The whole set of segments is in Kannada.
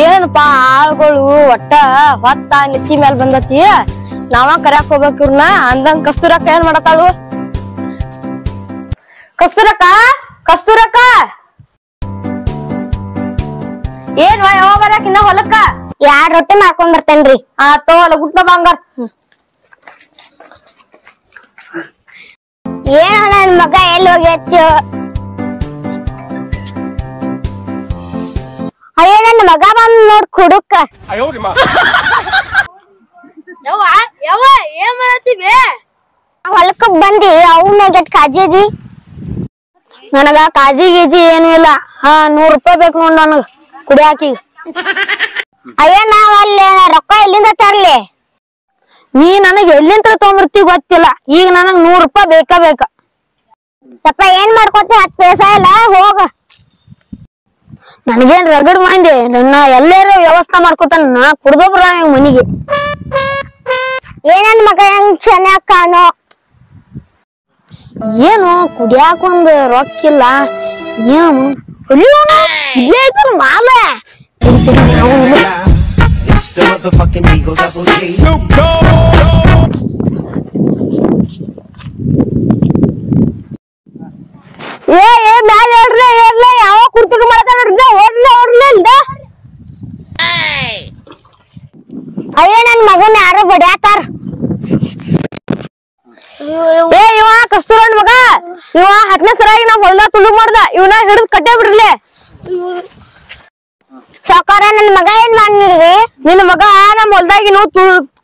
ಏನಪ್ಪಾ ಆಳ್ಗಳು ಒಟ್ಟ ಹೊತ್ತ ನೆತ್ತಿ ಮ್ಯಾಲ ಬಂದತಿ. ನಾವ ಕರ್ಯಾಕ್ ಹೋಗ್ಬೇಕ್ ಇವ್ರನ್ನ ಅಂದಂಗ ಕಸ್ತೂರಕ್ಕ ಏನ್ ಮಾಡತಾಳು? ಕಸ್ತೂರಕ್ಕ, ಕಸ್ತೂರಕ್ಕ ಏನ್ ಯಾವ ಬರಕ್ ಇನ್ನ ಹೊಲಕ್ಕ? 2 ರೊಟ್ಟಿ ಮಾಡ್ಕೊಂಡ್ ಬರ್ತೇನ್ರಿ. ತಗೋಲ್ಲ ಗುಟ್ಟ ಬಂಗಾರ. ಏನ ನನ್ ಮಗ ಎಲ್ಲಿ ಹೋಗ್ಯಚ್ಚು? ಅಯ್ಯೋ ನನ್ ಮಗ ಬಂದ್ ನೋಡ್ ಕುಡುಕ. ಏನ್ ಮಾಡತ್ತೀವಿ? ಹೊಲಕ್ಕ ಬಂದಿ ಅವನ್ನ ಕಾಜಿ ಅದಿ. ನನಗ ಕಾಜಿ ಗೀಜಿ ಏನು ಇಲ್ಲ. 100 ರೂಪಾಯಿ ಬೇಕು ನೋಡ್ ನನಗ ಕುಡಿಯಾಕಿ. ಅಯ್ಯೋ ನಾವ್ ಅಲ್ಲಿ ರೊಕ್ಕ ಎಲ್ಲಿಂದ ತರ್ಲಿ? ನೀ ನನಗ್ ಎಲ್ಲಿಂದ ತಗೊಂಬರ್ತಿ ಗೊತ್ತಿಲ್ಲ. ಈಗ ನನಗ್ 100 ರೂಪಾಯಿ ಬೇಕ. ಯಪ್ಪ ಏನ್ ಮಾಡ್ಕೊತಿ? 10 ಪೈಸಾ ಇಲ್ಲ ಹೋಗ. ನನಗೇನ್ ರಗಡ್ ಮಂದಿ ನನ್ನ ಎಲ್ಲಾರು ವ್ಯವಸ್ಥೆ ಮಾಡ್ಕೊತಾನ. ನಾ ಕುಡ್ದೋಬ್ರ ಮನಿಗೆ. ಏನನ್ ಮಗ ಹೆಂಗ್ ಚೆನ್ನಾಗ್ ಕಾಣೋ? ಏನು ಕುಡಿಯಾಕ ಒಂದ್ ರೊಕ್ಕಿಲ್ಲ. ಏನು ಇಲ್ಲೇ ಐತಲ್ಲ ಮಾಲ. ಏ ಮ್ಯಾಲ ಹೇಳ್ರಿ ಯಾವ ಕುರ್ತುಡು ಮಾಡ್ತಾನ ಓಡ್ಲಿ ಇಲ್ದ. ಅಯ್ಯೋ ನನ್ ಮಗನ ಯಾರೋ ಬಡಿಯಾತಾರ. ಏ ಇವ ಕಸ್ತೂರನ್ ಮಗ. ಇವ 10ನೇ ಸರಾಗಿ ನಾವ್ ಹೊಲ್ದ ತುಳು ಮಾಡ್ದ. ಇವನ ಹಿಡಿದು ಕಟ್ಟೆ ಬಿಡ್ರಲಿ. ಸಾವ್ಕಾರ ನನ್ ಮಗ ಏನ್ ಮಾಡಿದ್ರಿ? ನಿನ್ನ ಮಗ ನಮ್ ಹೊಲ್ದಾಗಿ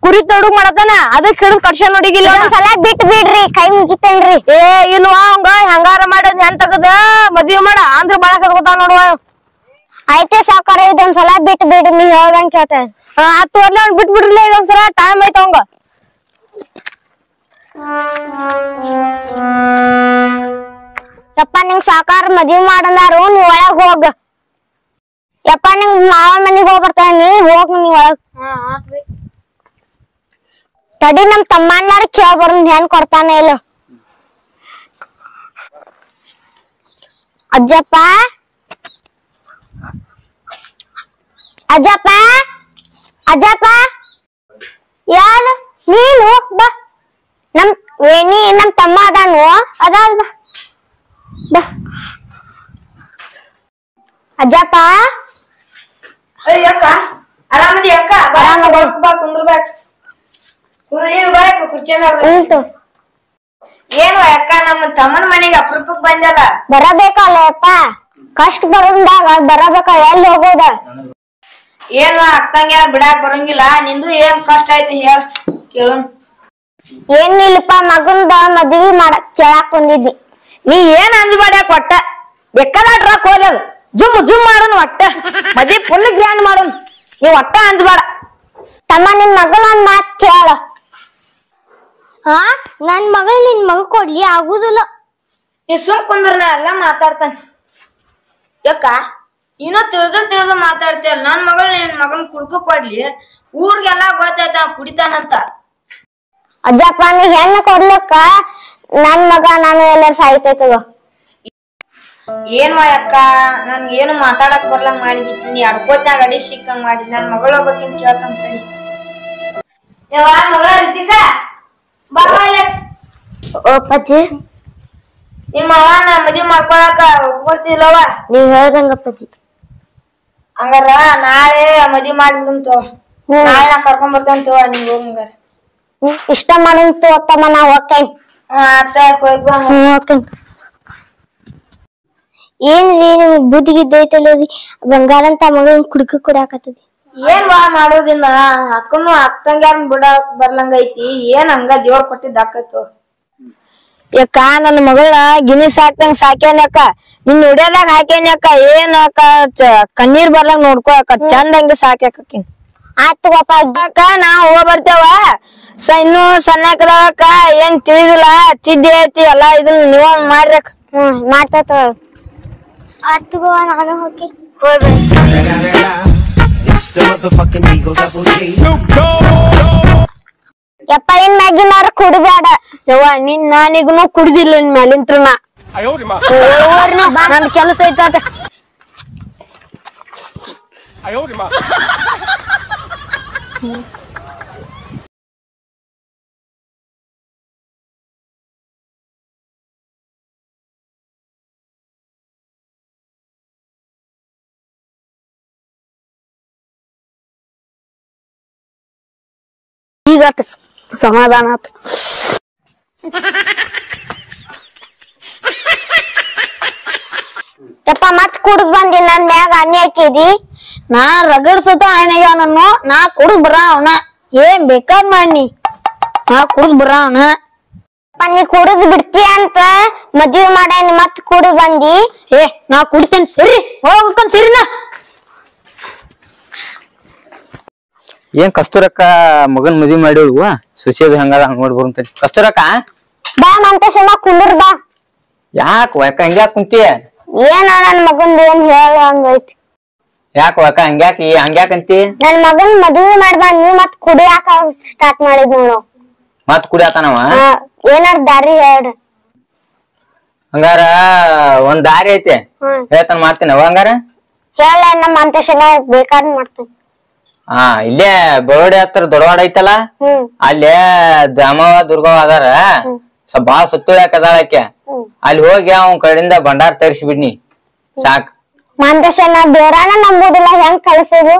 ಕುರಿ ತೊಡು ಮಾಡತಾನ. ಅದಕ್ ಹಿಡಿದು ಕಡ್ಸ ನೋಡಿಗಿಲ್ಲ. ಒಂದ್ಸಲ ಬಿಟ್ಟು ಬಿಡ್ರಿ, ಕೈ ಮುಗಿತೇನ್ರಿ. ಏ ಇಲ್ವಾ ಅವಂಗ ಹಂಗಾರ ಮಾಡೋದ್ ಹೆಂಗ್ ತಗದ ಮದ್ವಿ ಮಾಡ ಅಂದ್ರ ಬಾಳ ಕದ್ಕೊತಾನ ನೋಡುವ. ಆಯ್ತೆ ಸಾವ್ಕಾರ ಇದೊಂದ್ಸಲ ಬಿಟ್ಟು ಬಿಡ್ರಿ, ನೀವ್ ಹೇಳ್ದಂಗ್ ಕೇಳ್ತ. ಹತ್ತು ವರ್ಷ ಅವ್ನ್ ಬಿಟ್ ಬಿಡ್ರಲಿ. ಇದೊಂದ್ಸಲ ಟೈಮ್ ಐತ ಅವಂಗ. ಯಪ್ಪ ನಿಂಗ್ ಸಾವ್ಕಾರ ಮದ್ವಿ ಮಾಡಂದಾರು, ನೀವ್ ಒಳಗ್ ಹೋಗ. ಯಪ್ಪ ನಿಂಗ್ ಮಾವ ಮನಿಗ್ ಹೋಗ್ ಬರ್ತಾನಿ, ಹೋಗ್ ನೀವ್ ಒಳಗ್. ತಡಿ ನಮ್ ತಮ್ಮನ್ನಾರು ಕೇಳ್ ಬರೋನ್ ಹೆಣ್ ಕೊಡ್ತಾನ ಇಲ್ಲ. ಅಜ್ಜಪ್ಪ ಅಜ್ಜಪ್ಪ ಅಜ್ಜಪ್ಪ ಯಾರು ನೀನು? ಬಾ ನಮ್ ತಮ್ಮ ಅದಾನು ಅದಾಲ್ ಬಾ. ಅಜ್ಜಪ್ಪ ಅಕ್ಕ ಆರಾಮದಿ ಅಕ್ಕ? ಬಾ ಕುಂದ್ರಬೇಕು. ಏನು ಅಕ್ಕ ನಮ್ಮ ತಮ್ಮನ ಮನೆಗೆ ಅಪರೂಪಕ್ ಬಂದಲ್ಲ? ಬರಬೇಕಲ್ಲ ಅಪ್ಪ, ಕಷ್ಟ ಬರೋದಾಗ ಬರಬೇಕ. ಎಲ್ಲಿ ಹೋಗೋದ? ಏನು ಅಕ್ಕಂಗ ಯಾರು ಬಿಡಾಕ್ ಬರಂಗಿಲ್ಲ. ನಿಂದು ಏನ್ ಕಷ್ಟ ಐತಿ ಹೇಳ ಕೇಳು. ಏನಿಲ್ಲಪ್ಪ, ಮಗಂದ ಮದ್ವಿ ಮಾಡಕ್ ಕೇಳಾಕ್ ಬಂದಿದ್ವಿ. ನೀ ಏನ್ ಅಂಜಬೇಡ್ಯಾಕ ಒಟ್ಟ. ಬೇಕಾದ ಟ್ರಕ್ ಹೋಗ್ಲದು ಜುಮ್ ಮಾಡೋನು ಒಟ್ಟ. ಮದ್ವಿ ಫುಲ್ ಗ್ರ್ಯಾಂಡ್ ಮಾಡೋನು. ನೀ ಒಟ್ಟ ಅಂಜಬೇಡ. ತಮ್ಮ ನಿನ್ ಮಗನ ಒಂದ್ ಮಾತ್ ಕೇಳ. ನನ್ ಮಗ ನಿನ್ ಮಗ ಕೊಡ್ಲಿ ಆಗುದಿಲ್ಲ. ನೀ ಸುಮ್ ಕುಂದ್ರ ನಾ ಎಲ್ಲ ಮಾತಾಡ್ತಾನ. ಯಾಕ ಇನ್ನೂ ತಿಳಿದು ಮಾತಾಡ್ತೀಯಲ್ಲ. ನನ್ ಮಗಳು ನಿನ್ ಮಗನ್ ಕುಡ್ಕೊ ಕೊಡ್ಲಿ, ಊರ್ಗೆಲ್ಲಾ ಗೊತ್ತಾಯ್ತ ಕುಡಿತಾನಂತ. ಅಜ್ಜಪ್ಪ ನೀ ಹೆಣ್ಣು ಕೊಡ್ಲಕ್ಕ ನನ್ ಮಗ ನಾನು ಎಲ್ಲಾರು ಸಾಯ್ತೈತದ. ಏನ್ ಅಕ್ಕ ನನ್ ಏನು ಮಾತಾಡಕ್ ಬರ್ಲಂಗ್ ಮಾಡಿಬಿಟ್ಟು ನೀ ಅಡ್ಕೋತ್ನಾಗ ಅಡಿಗ್ ಸಿಕ್ಕಂಗ್ ಮಾಡಿ. ನನ್ ಮಗಳ ಹೋಗ್ಬೇಕಿನ್ ಕೇಳ್ಕಂತೀನಿ. ಮಗಳ ರಿತಿಕಾ ಅಪ್ಪಾಜಿ, ನಿಮ್ಮ ನಾ ಮದ್ವಿ ಮಾಡ್ಕೊಳಕ ಒಪ್ಕೊಳ್ತಿಲ್ಲವ? ನೀವ್ ಹೇಳ್ದಂಗಪ್ಪಾಜಿ. ಹಂಗಾರ ನಾಳೆ ಮದ್ವಿ ಮಾಡ್ಬಿಡಂತ. ನಾಳೆ ನಾ ಕರ್ಕೊಂಡ್ ಬರ್ತಂತ ನಿಂಗ ಹಂಗಾರ. ಇಷ್ಟ ಮಾಡಂತು ಅತ್ತಮ್ಮ ನಾ ಹೋಗ್ತೇನ್. ಏನ್ರಿ ನಿಮ್ಗ್ ಬುದ್ಧಿಗಿದ್ದೈತಲ್ಲ ಬಂಗಾರ ಅಂತ ಮಗನ್ ಕುಡ್ಕ ಕುಡಾಕತ್ತದಿ. ಏನ್ ಮಾಡೋದಿನ್ನ ಅಕ್ಕನು ಅಕ್ಕಂಗ್ಯಾರನ್ ಬಿಡಾಕ್ ಬರ್ಲಂಗೈತಿ. ಏನ್ ಹಂಗ ದೇವ್ರ ಕೊಟ್ಟಿದ್ ಆಕತ್ತು. ಯಾಕ ನನ್ನ ಮಗಳ ಗಿನಿ ಸಾಕ್ತಂಗ ಸಾಕ್ಯಾನಕ್ಕ. ನಿನ್ ಹೊಡ್ಯದಾಗ ಹಾಕ್ಯಾನಕ್ಕ. ಏನ್ ಅಕ್ಕ ಕಣ್ಣೀರ್ ಬರ್ಲಂಗ ನೋಡ್ಕೋ ಅಕ್ಕ. ಚಂದಂಗ ಸಾಕ್ಯಾಕಿನ್. ಆಯ್ತು ಅಕ್ಕ ನಾ ಹೋಗ್ ಬರ್ತೇವ. ಇನ್ನು ಸಣ್ಣಕದಕ್ಕ ಏನ್ ತಿಳಿದಿಲ್ಲ. ತಿದ್ದಿ ಐತಿ ಎಲ್ಲಾ ಇದನ್ನ ನೀವ ಮಾಡ್ರಕ್. ಮಾಡ್ತೇತ. ಆಯ್ತು ನಾನು ಹೋಗಿ ಯಪ್ಪ ಏನ್ ಮ್ಯಾಗಿನಾರ ಕುಡಿಬೇಡ. ಯವ್ವ ನಾನೀಗನು ಕುಡ್ದಿಲ್ಲ ನಿನ್ ಮ್ಯಾಲಿಂತ್ರನ. ನಂದ್ ಕೆಲಸ ಐತ. ಈಗ ಸಮಾಧಾನ ಆತು. ಯಪ್ಪ ಮತ್ ಕುಡ್ದ್ ಬಂದಿ ನನ್ ಮ್ಯಾಗ ಅಣ್ಣಿ ಹಾಕಿದಿ. ನಾ ರಗಡ್ಸತ ಆಯ್ನಯ್ಯ ನಾನು ನಾ ಕುಡ್ದ್ ಬರ ಅವನ ಏನ್ ಬೇಕಾದ್ ಮಾಡಿ ನಾ ಕುಡ್ದ್ ಬರ ಅವನ. ನೀ ಕುಡಿದ್ ಬಿಡ್ತೀಯ ಅಂತ ಮದ್ವಿ ಮಾಡೇನಿ ಮತ್ ಕುಡ್ದ್ ಬಂದಿ. ಏ ನಾ ಕುಡಿತೇನೆ ಸರಿ ಹೋಗಕ್ಕನ್ ಸರಿನಾ. ಏನ್ ಕಸ್ತೂರಕ್ಕ ಮಗನ್ ಮದ್ವಿ ಮಾಡಿಳುವ ಸುಶೇದ್ ಹಂಗದ ಹಂಗ ನೋಡಿ ಬರುಂತ. ಕಸ್ತೂರಕ್ಕ ಬಾ ಮಂತೇಶಣ್ಣ ಕುಂದ್ರ ಬಾ. ಯಾಕ ಯಾಕ ಹಂಗ್ಯಾಕ ಕುಂತಿ? ಏನ ನನ್ ಮಗಂದ್ ಏನ್ ಹೇಳ ಹಂಗೈತಿ. ಯಾಕ ಯಾಕ ಹಂಗ್ಯಾಕಂತಿ? ನನ್ ಮಗನ್ ಮದ್ವಿ ಮಾಡ್ಬಾ ನೀ ಮತ್ ಕುಡಿಯಾಕ ಸ್ಟಾರ್ಟ್ ಮಾಡಿದ್ ನೋಡು. ಮತ್ ಕುಡಿಯಾತನವ? ಏನಾರ ದಾರಿ ಹೇಳ್. ಹಂಗಾರ ಒಂದ್ ದಾರಿ ಐತೆ ಹೇಳ್ತಾನ ಮಾಡ್ತೀನಿ ಅವ. ಹಂಗಾರ ಹೇಳ ನಮ್ಮ ಮಂತೇಶಣ್ಣ ಬೇಕಾದ್ ಮಾಡ್ತೀನಿ. ಇಲ್ಲೇ ಬೆಳವಡಿ ಹತ್ರ ದೊಡ್ಡವಾಡ ಐತಲ್ಲ ಅಲ್ಲೇ ದ್ಯಾಮವ್ವ ದುರ್ಗವ್ವ ಅದಾರ ಬಾಳ ಸುತ್ತುಳ್ಯಾಕ ಅದಾಳ ಆಕೆ. ಅಲ್ಲಿ ಹೋಗಿ ಅವ್ನ ಕಡೆಯಿಂದ ಭಂಡಾರ ತರಿಸಿ ಬಿಡ್ನಿ ಸಾಕ್. ಮಂತೇಶಣ್ಣ ದೇವ್ರಾನ ನಂಬುದಿಲ್ಲ ಹೆಂಗ್ ಕಳ್ಸೋದು?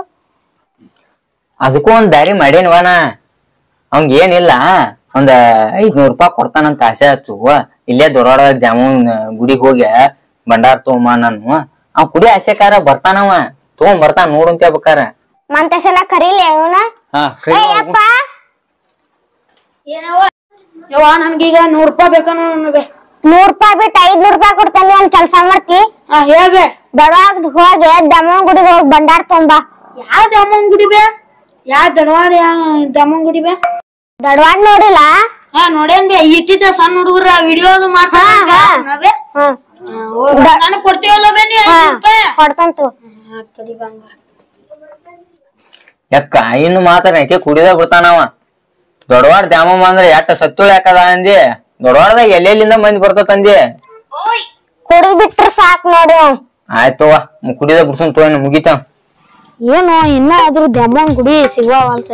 ಅದಕ್ಕೂ ಒಂದ್ ದಾರಿ ಮಾಡೇನ್ವಾನ. ಅವಂಗ ಏನಿಲ್ಲ ಒಂದ್ 500 ರೂಪಾಯಿ ಕೊಡ್ತಾನಂತ ಆಸೆ ಹಚ್ಚು. ಇಲ್ಲೇ ದೊಡ್ಡವಾಡ ದ್ಯಾಮವ್ವನ್ ಗುಡಿಗೆ ಹೋಗಿ ಭಂಡಾರ ತಗೊಂಬ ನಾನು. ಅವ್ ಕುಡಿ ಆಸೆಕಾರ ಬರ್ತಾನವ ತಗೊಂಡ್ ಬರ್ತಾನ ನೋಡುಂತ ಬೇಕಾರ. ಮಂತೇಶಣ್ಣ ಕರೀಲಿ ಅವನ. ಯಪ್ಪ ಯವ್ವ ನನ್ಗೀಗ 100 ರೂಪಾಯಿ ಬೇಕಾ ನೋಡ್ಬೇ. 100 ರೂಪಾಯಿ ಬಿಟ್ಟು 500 ರೂಪಾಯಿ ಕೊಡ್ತಾನೆ. ಒಂದ್ ಕೆಲ್ಸ ಮಾಡ್ತಿ ಹೇಳ್ಬೇ. ದೊಡ್ಡವಾಗ ಹೋಗಿ ದಮ್ಮನ ಗುಡಿಗೆ ಹೋಗಿ ಭಂಡಾರ ತೊಂಬ. ಯಾವ ದ್ಯಾಮವ್ವನ್ ಗುಡಿ ಬೇ? ಯಾವ ದಡವಾಡ ದ್ಯಾಮವ್ವನ್ ಗುಡಿ ಬೇ? ದೊಡ್ಡವಾಡ್ ನೋಡಿಲ್ಲ? ನೋಡೇನ್ ಬೇ. ಇಟ್ಟಿದ್ದ ಸಣ್ಣ ಹುಡುಗರ ವಿಡಿಯೋ ಮಾಡ್ತಾವೆ ನನಗ್ ಕೊಡ್ತೀವಲ್ಲ ಬೇ ನೀ 500 ರೂಪಾಯಿ ಕೊಡ್ತಂತು. ಯಾಕ ಇನ್ನು ಮಾತಾಡಕ್ಕೆ ಕುಡಿದ ಬಿಡ್ತಾನವ. ದೊಡ್ಡವಾಡ ದ್ಯಾಮವ್ವ ಅಂದ್ರೆ ಎಟ್ಟ ಸತ್ತುಳ ಯಾಕದ ಅಂದಿ. ದೊಡ್ಡವಾಡದಾಗ ಎಲ್ಲೆಲ್ಲಿಂದ ಮಂದಿ ಬರ್ತಂದಿ. ಕುಡಿದ್ ಬಿಟ್ರ ಸಾಕ್ ನೋಡಿ. ಆಯ್ತವ ಕುಡಿದ ಬಿಡ್ಸನ್ ತೋನ್ ಮುಗಿತ. ಏನು ಇನ್ನ ಆದ್ರೂ ದ್ಯಾಮವ್ವನ್ ಗುಡಿ ಸಿಗ್ವಾವ ಅಂತ.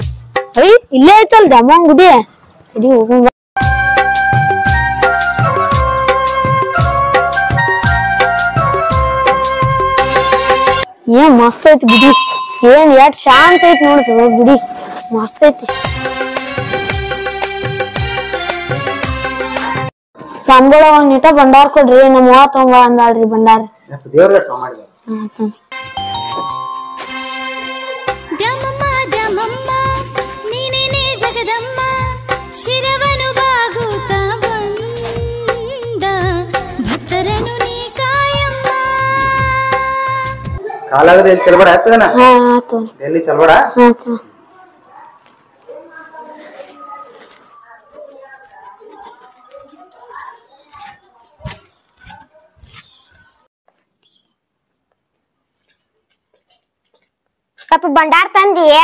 ಇಲ್ಲೇ ಐತಲ್ ದ್ಯಾಮವ್ವನ್ ಗುಡಿ. ಸರಿ ಹೋಗ. ಏನ್ ಮಸ್ತ್ ಐತಿ ಗುಡಿ. ಏನ್ ಎಷ್ಟ್ ಶಾಂತ ಐತಿ ನೋಡ್ರಿ ಗುಡಿ ಮಸ್ತ್ ಐತಿ. ಸಂಬಳ ಒಂದ್ ನೀಟ ಭಂಡಾರ ಕೊಡ್ರಿ. ನಮ್ಮ ಅವ್ವ ತಗೊಂಬ ಅಂದಾಳ್ರಿ ಭಂಡಾರ. ದ್ಯಾಮಮ್ಮ ದ್ಯಾಮಮ್ಮ ನೀನೇನೆ ಜಗದಮ್ಮ ಶಿರವನು ಬಾಗುತ್ತ ಬಂದ ಭಕ್ತರನು ನೀ ಕಾಯಮ್ಮ. ಕಾಲಾಗದ ಎಲ್ಲಿ ಚಲ್ಬೇಡ ಆಗ್ತದನ ಆತು ಎಲ್ಲಿ ಚಲ್ಬೇಡ. ಆತು. ಸ್ವಲ್ಪ ಭಂಡಾರ ತಂದಿಯ?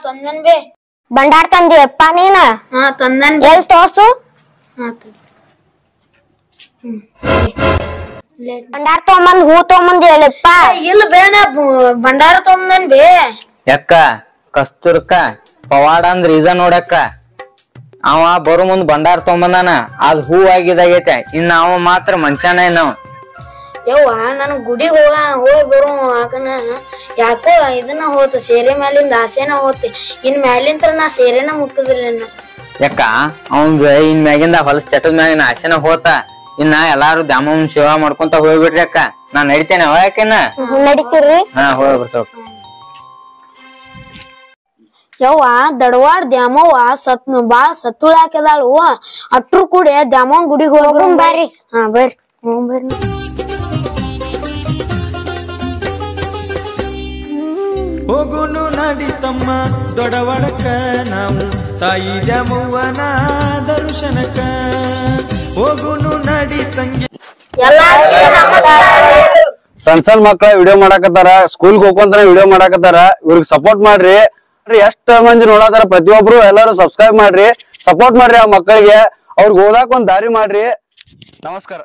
ತಂದನ್ ಬೇ. ಭಂಡಾರ ತಂದಿಯಪ್ಪ ನೀನ? ತಂದನ್ ಎಲ್ ತೋರ್ಸು. ಭಂಡಾರ ತಗೊಂಬಂದ್ ಹೂ ತಗೊಂಬಂದ್ ಹೇಳಪ್ಪ. ಇಲ್ಲ ಬೇಡ ಭಂಡಾರ ತಗೊಂದನ್ ಬೇ. ಯಾಕ ಕಸ್ತೂರ್ಕ ಪವಾಡ ಅಂದ್ರ ಇದ ನೋಡಕ್ಕ. ಅವ ಬರು ಮುಂದ್ ಭಂಡಾರ ತಗೊಂಬಂದಾನ ಅದ್ ಹೂ ಆಗಿದಾಗೈತೆ. ಇನ್ನ ಅವ ಮಾತ್ರ ಮನುಷ್ಯನ ನಾವು. ಯವ್ವ ನನ್ ಗುಡಿಗೆ ಹೋಗಿ ಬರು ಆಕನ ಯಾಕೋ ಇದನ್ನ ಹೋತ ಸೇರೆ ಮ್ಯಾಲಿಂದ ಆಸೆನ ಹೋತಿ. ಇನ್ ಮ್ಯಾಲಿಂತ್ರ ನಾ ಸೇರೆನ ಮುಟ್ಟುದಿಲ್ಲ. ಯಾಕ ಅವಂಗ ಇನ್ ಮ್ಯಾಗಿಂದ ಹೊಲಸ್ ಚಟದ ಮ್ಯಾಗಿನ ಆಸೆನ ಹೋತ. ಇನ್ನ ಎಲ್ಲಾರು ದ್ಯಾಮವ್ವನ್ ಸೇವಾ ಮಾಡ್ಕೊಂತ ಹೋಗ್ಬಿಡ್ರಿ ಅಕ್ಕ. ನಾ ನಡಿತೇನೆ ಅವ ಯಾಕೆನ ನಡಿತೀರಿ? ಹೋಗಿ ಬರ್ತಾವ. ಯವ್ವ ದಡವಾಡ್ ದ್ಯಾಮವ್ವ ಬಾಳ ಸತ್ತುಳ ಹಾಕದಾಳು. ಅಟ್ರು ಕೂಡ ದ್ಯಾಮವ್ವನ್ ಗುಡಿಗೆ ಹೋಗ್ರು ಬರ್ರಿ. ಬರ್ರಿ ಬರ್ರಿ. ಹೋಗುನು ನಡಿತಮ್ಮ ದೊಡವಡಕ ನಾವು ತಾಯಿ ದ್ಯಾಮವ್ವನ ದರ್ಶನಕ. ಹೋಗುನು ನಡಿ ತಂಗಿ. ಸಣ್ಣ ಮಕ್ಳ ವಿಡಿಯೋ ಮಾಡಾಕತ್ತಾರ. ಸ್ಕೂಲ್ಗೆ ಹೋಗ್ಕೊಂತಾನೆ ವಿಡಿಯೋ ಮಾಡಾಕತ್ತಾರ. ಇವ್ರಿಗೆ ಸಪೋರ್ಟ್ ಮಾಡ್ರಿ. ಎಷ್ಟ್ ಮಂದಿ ನೋಡತಾರ ಪ್ರತಿಯೊಬ್ರು ಎಲ್ಲಾರು ಸಬ್ಸ್ಕ್ರೈಬ್ ಮಾಡ್ರಿ. ಸಪೋರ್ಟ್ ಮಾಡ್ರಿ ಆ ಮಕ್ಕಳಿಗೆ. ಅವ್ರಿಗೆ ಓದಾಕ ಒಂದ್ ದಾರಿ ಮಾಡ್ರಿ. ನಮಸ್ಕಾರ.